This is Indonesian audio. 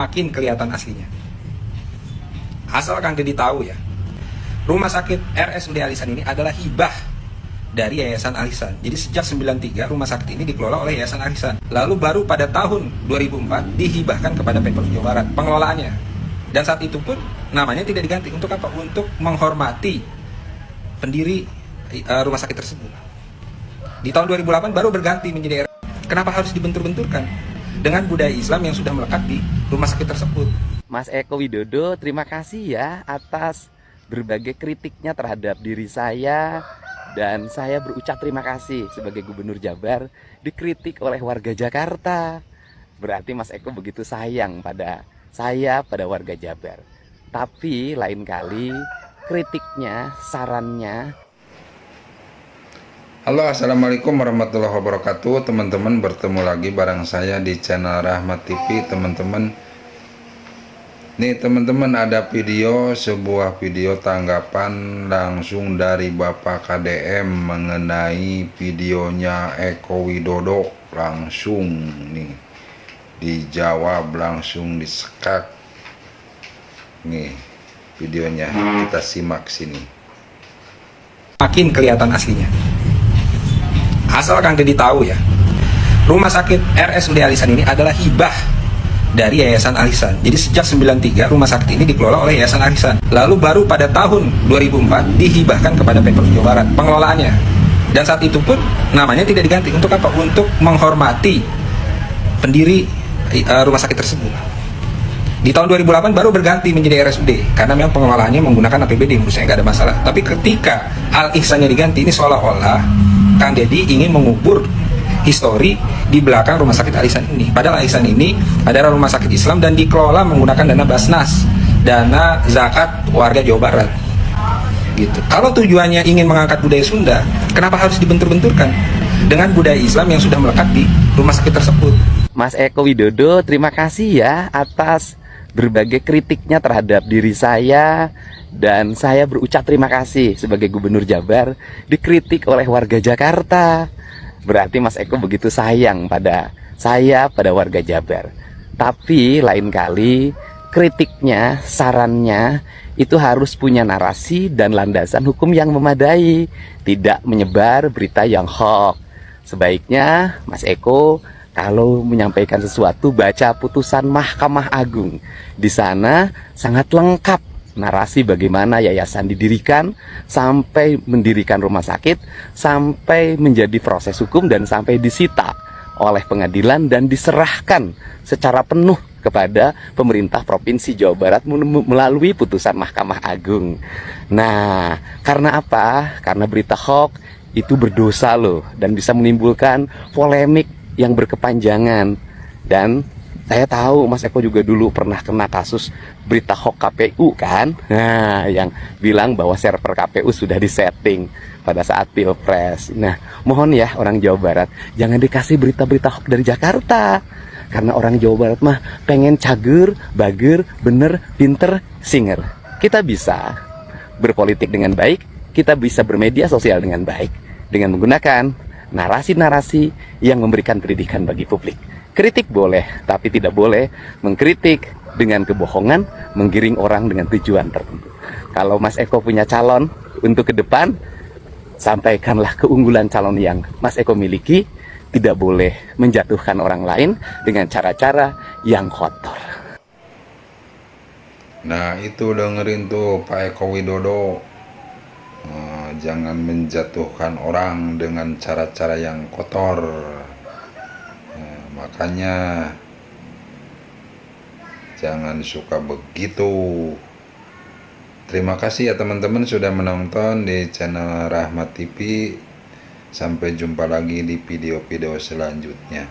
makin kelihatan aslinya. Asal Kang Deddy tahu ya, Rumah Sakit RSUD Al-Ihsan ini adalah hibah dari Yayasan Al-Ihsan. Jadi sejak 93 rumah sakit ini dikelola oleh Yayasan Al-Ihsan. Lalu baru pada tahun 2004 dihibahkan kepada Pemprov Jawa Barat pengelolaannya. Dan saat itu pun namanya tidak diganti. Untuk apa? Untuk menghormati pendiri rumah sakit tersebut. Di tahun 2008 baru berganti menjadi RSUD. Kenapa harus dibentur-benturkan dengan budaya Islam yang sudah melekat di rumah sakit tersebut? Mas Eko Widodo, terima kasih ya atas berbagai kritiknya terhadap diri saya. Dan saya berucap terima kasih sebagai Gubernur Jabar dikritik oleh warga Jakarta. Berarti Mas Eko begitu sayang pada saya, pada warga Jabar. Tapi lain kali kritiknya, sarannya. Halo, assalamualaikum warahmatullahi wabarakatuh. Teman-teman, bertemu lagi bareng saya di channel Rahmat TV. Teman-teman, ada sebuah video tanggapan langsung dari Bapak KDM mengenai videonya Eko Widodo. Langsung nih dijawab, langsung disekak. Nih videonya, kita simak sini. Makin kelihatan aslinya. Asal Kang Deddy tahu ya, Rumah Sakit RSUD Al-Ihsan ini adalah hibah dari Yayasan Al-Ihsan. Jadi sejak 93 rumah sakit ini dikelola oleh Yayasan Al-Ihsan. Lalu baru pada tahun 2004 dihibahkan kepada Pemprov Jawa Barat pengelolaannya. Dan saat itu pun namanya tidak diganti. Untuk apa? Untuk menghormati pendiri rumah sakit tersebut. Di tahun 2008 baru berganti menjadi RSUD karena memang pengelolaannya menggunakan APBD, menurut saya nggak ada masalah. Tapi ketika Al-Ihsannya diganti, ini seolah-olah Kang Deddy ingin mengubur histori di belakang rumah sakit Al-Ihsan ini. Padahal Al-Ihsan ini adalah rumah sakit Islam dan dikelola menggunakan dana Basnas, dana zakat warga Jawa Barat. Gitu. Kalau tujuannya ingin mengangkat budaya Sunda, kenapa harus dibentur-benturkan dengan budaya Islam yang sudah melekat di rumah sakit tersebut? Mas Eko Widodo, terima kasih ya atas berbagai kritiknya terhadap diri saya. Dan saya berucap terima kasih sebagai Gubernur Jabar dikritik oleh warga Jakarta. Berarti Mas Eko begitu sayang pada saya, pada warga Jabar. Tapi lain kali kritiknya, sarannya itu harus punya narasi dan landasan hukum yang memadai. Tidak menyebar berita yang hoax. Sebaiknya Mas Eko kalau menyampaikan sesuatu baca putusan Mahkamah Agung. Di sana sangat lengkap narasi bagaimana yayasan didirikan, sampai mendirikan rumah sakit, sampai menjadi proses hukum, dan sampai disita oleh pengadilan dan diserahkan secara penuh kepada pemerintah Provinsi Jawa Barat melalui putusan Mahkamah Agung. Nah, karena apa? Karena berita hoax itu berdosa loh, dan bisa menimbulkan polemik yang berkepanjangan. Dan saya tahu Mas Eko juga dulu pernah kena kasus berita hoax KPU kan. Nah, yang bilang bahwa server KPU sudah disetting pada saat Pilpres. Nah, mohon ya orang Jawa Barat, jangan dikasih berita-berita hoax dari Jakarta. Karena orang Jawa Barat mah pengen cager, bager, bener, pinter, singer. Kita bisa berpolitik dengan baik, kita bisa bermedia sosial dengan baik, dengan menggunakan narasi-narasi yang memberikan pendidikan bagi publik. Kritik boleh, tapi tidak boleh mengkritik dengan kebohongan, menggiring orang dengan tujuan tertentu. Kalau Mas Eko punya calon untuk ke depan, sampaikanlah keunggulan calon yang Mas Eko miliki. Tidak boleh menjatuhkan orang lain dengan cara-cara yang kotor. Nah, itu dengerin tuh Pak Eko Widodo. Jangan menjatuhkan orang dengan cara-cara yang kotor. Makanya jangan suka begitu. Terima kasih ya teman-teman sudah menonton di channel Rahmat TV. Sampai jumpa lagi di video-video selanjutnya.